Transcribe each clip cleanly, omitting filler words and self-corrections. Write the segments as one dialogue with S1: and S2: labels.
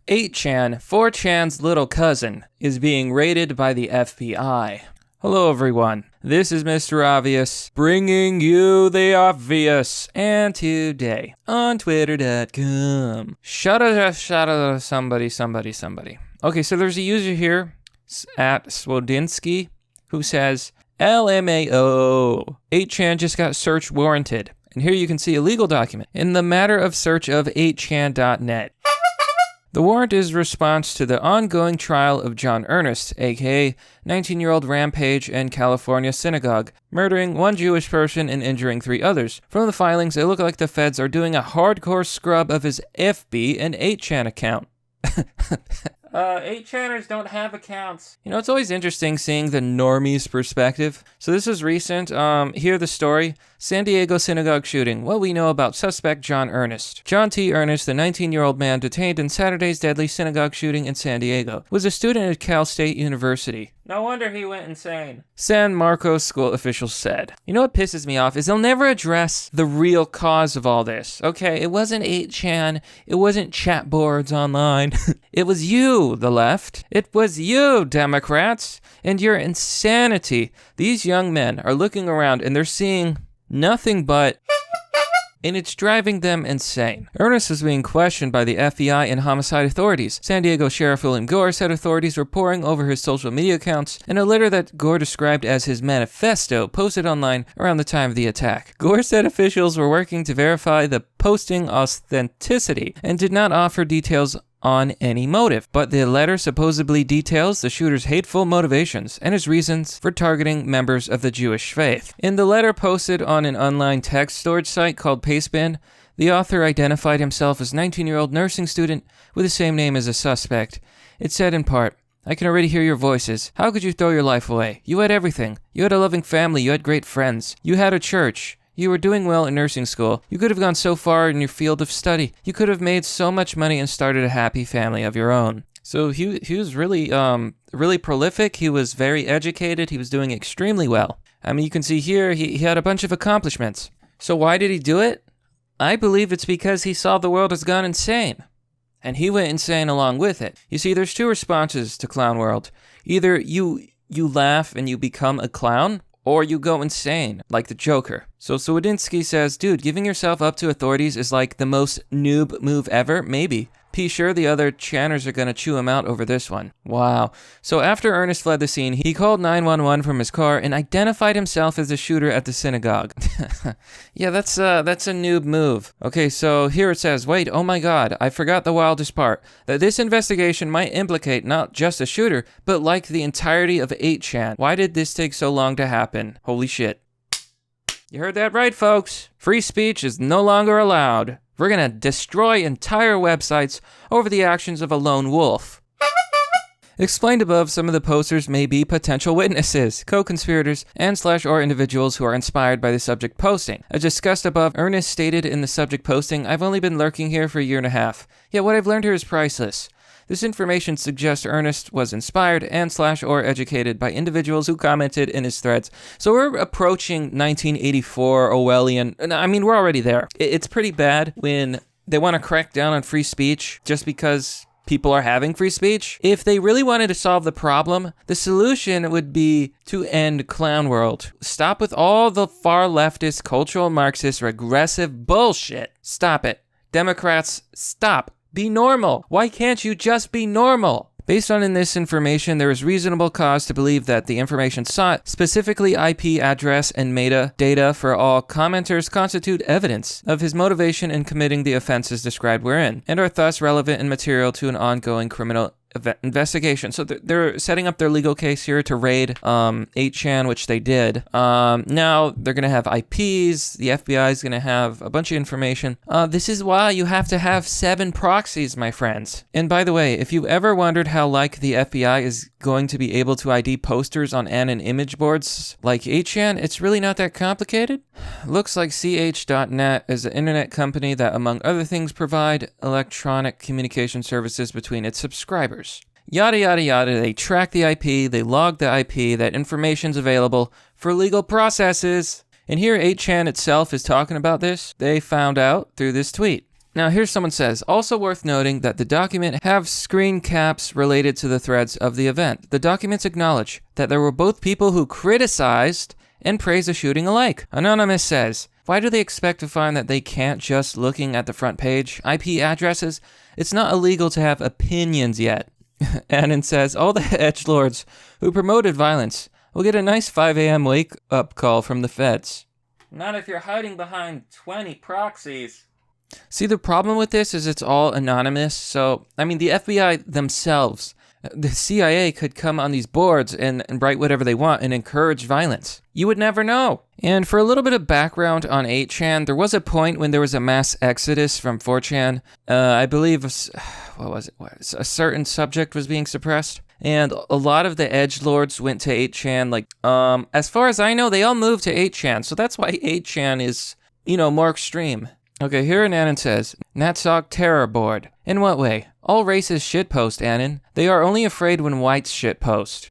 S1: 8chan, 4chan's little cousin, is being raided by the FBI. Hello everyone, this is Mr. Obvious, bringing you the obvious, and today, on twitter.com, shout out somebody. Okay, so there's a user here, at Swodinsky, who says, lmaooooooo, 8chan just got search warranted. And here you can see a legal document in the matter of search of 8chan.net. The warrant is response to the ongoing trial of John Ernest, aka 19-year-old rampage in California synagogue, murdering one Jewish person and injuring 3 others. From the filings, it looked like the feds are doing a hardcore scrub of his FB and 8chan account. 8chaners don't have accounts. You know, it's always interesting seeing the normie's perspective. So this is recent. Here the story. San Diego synagogue shooting. What we know about suspect John Ernest. John T. Ernest, the 19-year-old man detained in Saturday's deadly synagogue shooting in San Diego, was a student at Cal State University. No wonder he went insane. San Marcos school officials said. You know what pisses me off is they'll never address the real cause of all this. Okay, it wasn't 8chan. It wasn't chat boards online. It was you, the left. It was you, Democrats. And your insanity. These young men are looking around and they're seeing nothing but... and it's driving them insane. Ernest is being questioned by the FBI and homicide authorities. San Diego Sheriff William Gore said authorities were poring over his social media accounts in a letter that Gore described as his manifesto posted online around the time of the attack. Gore said officials were working to verify the posting authenticity and did not offer details on any motive, but the letter supposedly details the shooter's hateful motivations and his reasons for targeting members of the Jewish faith. In the letter posted on an online text storage site called Pastebin, the author identified himself as a 19-year-old nursing student with the same name as a suspect. It said in part, "I can already hear your voices. How could you throw your life away? You had everything. You had a loving family. You had great friends. You had a church. You were doing well in nursing school. You could have gone so far in your field of study. You could have made so much money and started a happy family of your own." So he was really prolific. He was very educated. He was doing extremely well. I mean, you can see here he had a bunch of accomplishments. So why did he do it? I believe it's because he saw the world has gone insane. And he went insane along with it. You see, there's 2 responses to Clown World. Either you laugh and you become a clown, or you go insane, like the Joker. So Swodinsky says, dude, giving yourself up to authorities is like the most noob move ever? Maybe. P sure the other channers are gonna chew him out over this one. Wow. So after Ernest fled the scene, he called 911 from his car and identified himself as the shooter at the synagogue. Yeah, that's a noob move. Okay, so here it says, wait, oh my god, I forgot the wildest part. That this investigation might implicate not just the shooter, but like the entirety of 8chan. Why did this take so long to happen? Holy shit. You heard that right, folks. Free speech is no longer allowed. We're gonna destroy entire websites over the actions of a lone wolf. Explained above, some of the posters may be potential witnesses, co-conspirators, and/or individuals who are inspired by the subject posting. As discussed above, Ernest stated in the subject posting, "I've only been lurking here for a year and a half. Yet what I've learned here is priceless." This information suggests Ernest was inspired and/or educated by individuals who commented in his threads. So we're approaching 1984 Orwellian. I mean, we're already there. It's pretty bad when they want to crack down on free speech just because people are having free speech. If they really wanted to solve the problem, the solution would be to end Clown World. Stop with all the far leftist, cultural Marxist, regressive bullshit. Stop it. Democrats, stop. Be normal. Why can't you just be normal? Based on this information, there is reasonable cause to believe that the information sought, specifically IP address and metadata for all commenters, constitute evidence of his motivation in committing the offenses described wherein, and are thus relevant and material to an ongoing criminal investigation. So they're setting up their legal case here to raid 8chan, which they did. Now they're going to have IPs. The FBI is going to have a bunch of information. This is why you have to have 7 proxies, my friends. And by the way, if you've ever wondered how like the FBI is going to be able to ID posters on and image boards like 8chan, it's really not that complicated. Looks like ch.net is an internet company that, among other things, provide electronic communication services between its subscribers. Yada yada yada, they track the IP, they log the IP, that information's available for legal processes. And here 8chan itself is talking about this. They found out through this tweet. Now here's someone says, also worth noting that the document have screen caps related to the threads of the event. The documents acknowledge that there were both people who criticized and praised the shooting alike. Anonymous says, why do they expect to find that they can't just looking at the front page? IP addresses? It's not illegal to have opinions yet. Annan says, all the edgelords who promoted violence will get a nice 5 a.m. wake-up call from the feds. Not if you're hiding behind 20 proxies. See, the problem with this is it's all anonymous. So, I mean, the FBI themselves, the CIA could come on these boards and write whatever they want and encourage violence. You would never know. And for a little bit of background on 8chan, there was a point when there was a mass exodus from 4chan. I believe, what was it? A certain subject was being suppressed. And a lot of the edgelords went to 8chan. Like, as far as I know, they all moved to 8chan. So that's why 8chan is, more extreme. Okay, here Annan says, Natsok Terror Board. In what way? All races shitpost, Annan. They are only afraid when whites shitpost.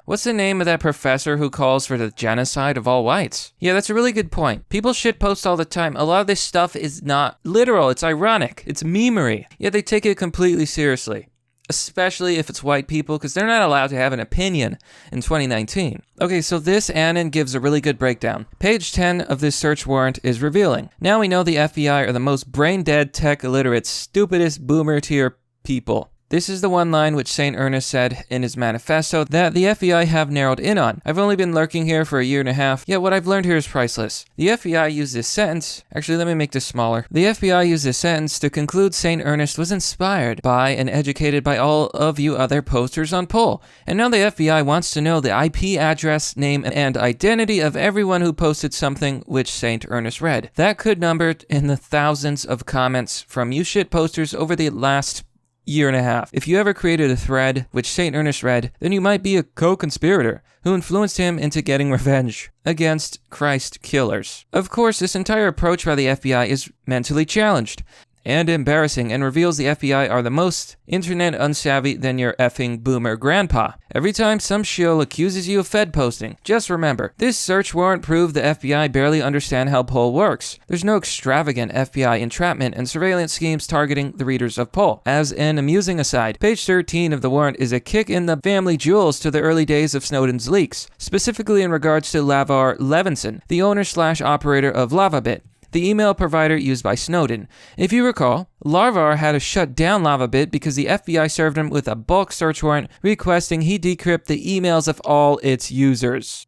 S1: What's the name of that professor who calls for the genocide of all whites? Yeah, that's a really good point. People shitpost all the time. A lot of this stuff is not literal. It's ironic. It's memery. Yet they take it completely seriously. Especially if it's white people, because they're not allowed to have an opinion in 2019. Okay, so this Annan gives a really good breakdown. Page 10 of this search warrant is revealing. Now we know the FBI are the most brain-dead, tech-illiterate, stupidest boomer-tier people. This is the one line which St. Ernest said in his manifesto that the FBI have narrowed in on. I've only been lurking here for a year and a half, yet what I've learned here is priceless. The FBI used this sentence, actually let me make this smaller. The FBI used this sentence to conclude St. Ernest was inspired by and educated by all of you other posters on poll. And now the FBI wants to know the IP address, name, and identity of everyone who posted something which St. Ernest read. That could number in the thousands of comments from you shit posters over the last year and a half. If you ever created a thread which St. Ernest read, then you might be a co-conspirator who influenced him into getting revenge against Christ killers. Of course, this entire approach by the FBI is mentally challenged and embarrassing and reveals the FBI are the most internet unsavvy than your effing boomer grandpa. Every time some shill accuses you of Fed posting, just remember, this search warrant proved the FBI barely understand how poll works. There's no extravagant FBI entrapment and surveillance schemes targeting the readers of poll. As an amusing aside, page 13 of the warrant is a kick in the family jewels to the early days of Snowden's leaks, specifically in regards to Lavar Levinson, the owner/operator of LavaBit, the email provider used by Snowden. If you recall, Larvar had to shut down LavaBit because the FBI served him with a bulk search warrant requesting he decrypt the emails of all its users.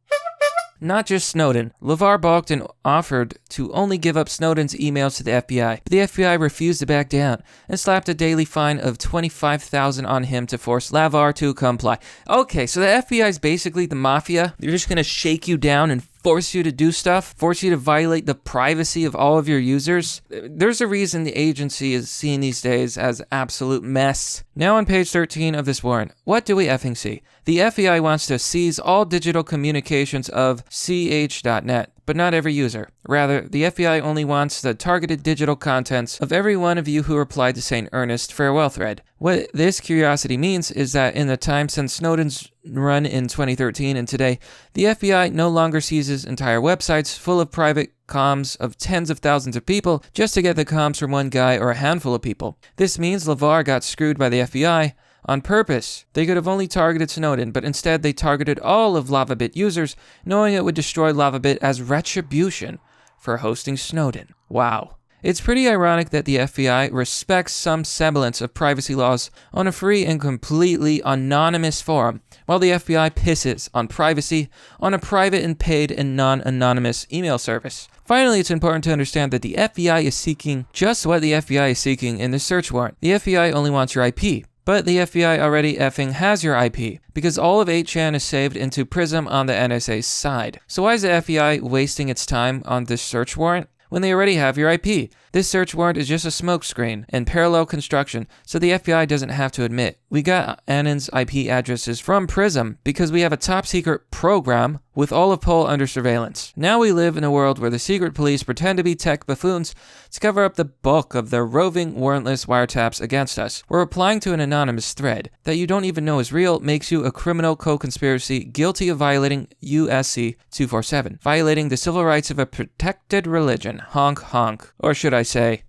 S1: Not just Snowden. LaVar balked and offered to only give up Snowden's emails to the FBI, but the FBI refused to back down and slapped a daily fine of $25,000 on him to force LaVar to comply. Okay, so the FBI is basically the mafia. They're just gonna shake you down and force you to do stuff, force you to violate the privacy of all of your users. There's a reason the agency is seen these days as absolute mess. Now on page 13 of this warrant, what do we effing see? The FBI wants to seize all digital communications of ch.net, but not every user. Rather, the FBI only wants the targeted digital contents of every one of you who replied to St. Ernest farewell thread. What this curiosity means is that in the time since Snowden's run in 2013 and today, the FBI no longer seizes entire websites full of private comms of tens of thousands of people just to get the comms from one guy or a handful of people. This means LaVar got screwed by the FBI on purpose. They could have only targeted Snowden, but instead they targeted all of LavaBit users, knowing it would destroy LavaBit as retribution for hosting Snowden. Wow. It's pretty ironic that the FBI respects some semblance of privacy laws on a free and completely anonymous forum, while the FBI pisses on privacy on a private and paid and non-anonymous email service. Finally, it's important to understand that the FBI is seeking just what the FBI is seeking in the search warrant. The FBI only wants your IP. But the FBI already effing has your IP, because all of 8chan is saved into Prism on the NSA's side. So why is the FBI wasting its time on this search warrant when they already have your IP? This search warrant is just a smokescreen and parallel construction, so the FBI doesn't have to admit. We got Annan's IP addresses from Prism because we have a top secret program with all of poll under surveillance. Now we live in a world where the secret police pretend to be tech buffoons to cover up the bulk of their roving warrantless wiretaps against us. We're applying to an anonymous thread that you don't even know is real makes you a criminal co-conspiracy guilty of violating USC 247, violating the civil rights of a protected religion. Honk honk. Or should I say,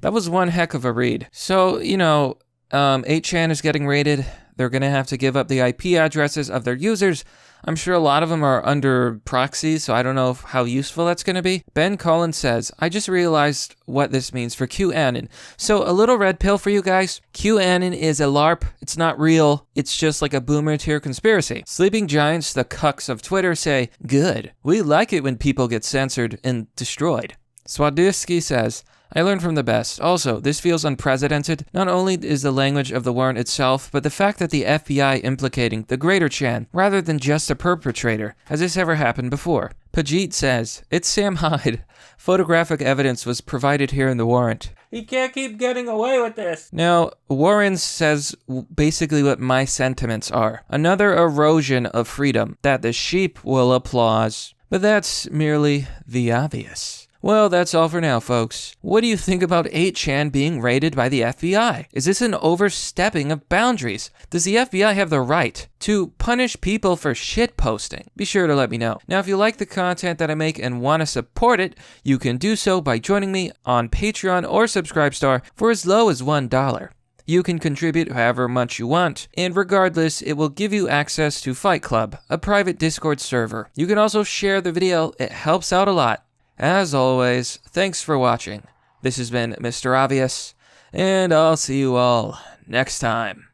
S1: That was one heck of a read. So, 8chan is getting raided. They're going to have to give up the IP addresses of their users. I'm sure a lot of them are under proxies, so I don't know how useful that's going to be. Ben Collins says, I just realized what this means for QAnon. So a little red pill for you guys. QAnon is a LARP. It's not real. It's just like a boomer tier conspiracy. Sleeping Giants, the cucks of Twitter, say, good. We like it when people get censored and destroyed. Swadirski says, I learned from the best. Also, this feels unprecedented. Not only is the language of the warrant itself, but the fact that the FBI implicating the greater Chan rather than just a perpetrator. Has this ever happened before? Pajit says, it's Sam Hyde. Photographic evidence was provided here in the warrant. He can't keep getting away with this. Now, Warren says basically what my sentiments are. Another erosion of freedom that the sheep will applaud. But that's merely the obvious. Well, that's all for now, folks. What do you think about 8chan being raided by the FBI? Is this an overstepping of boundaries? Does the FBI have the right to punish people for shitposting? Be sure to let me know. Now, if you like the content that I make and want to support it, you can do so by joining me on Patreon or Subscribestar for as low as $1. You can contribute however much you want, and regardless, it will give you access to Fight Club, a private Discord server. You can also share the video, it helps out a lot. As always, thanks for watching. This has been Mr. Obvious, and I'll see you all next time.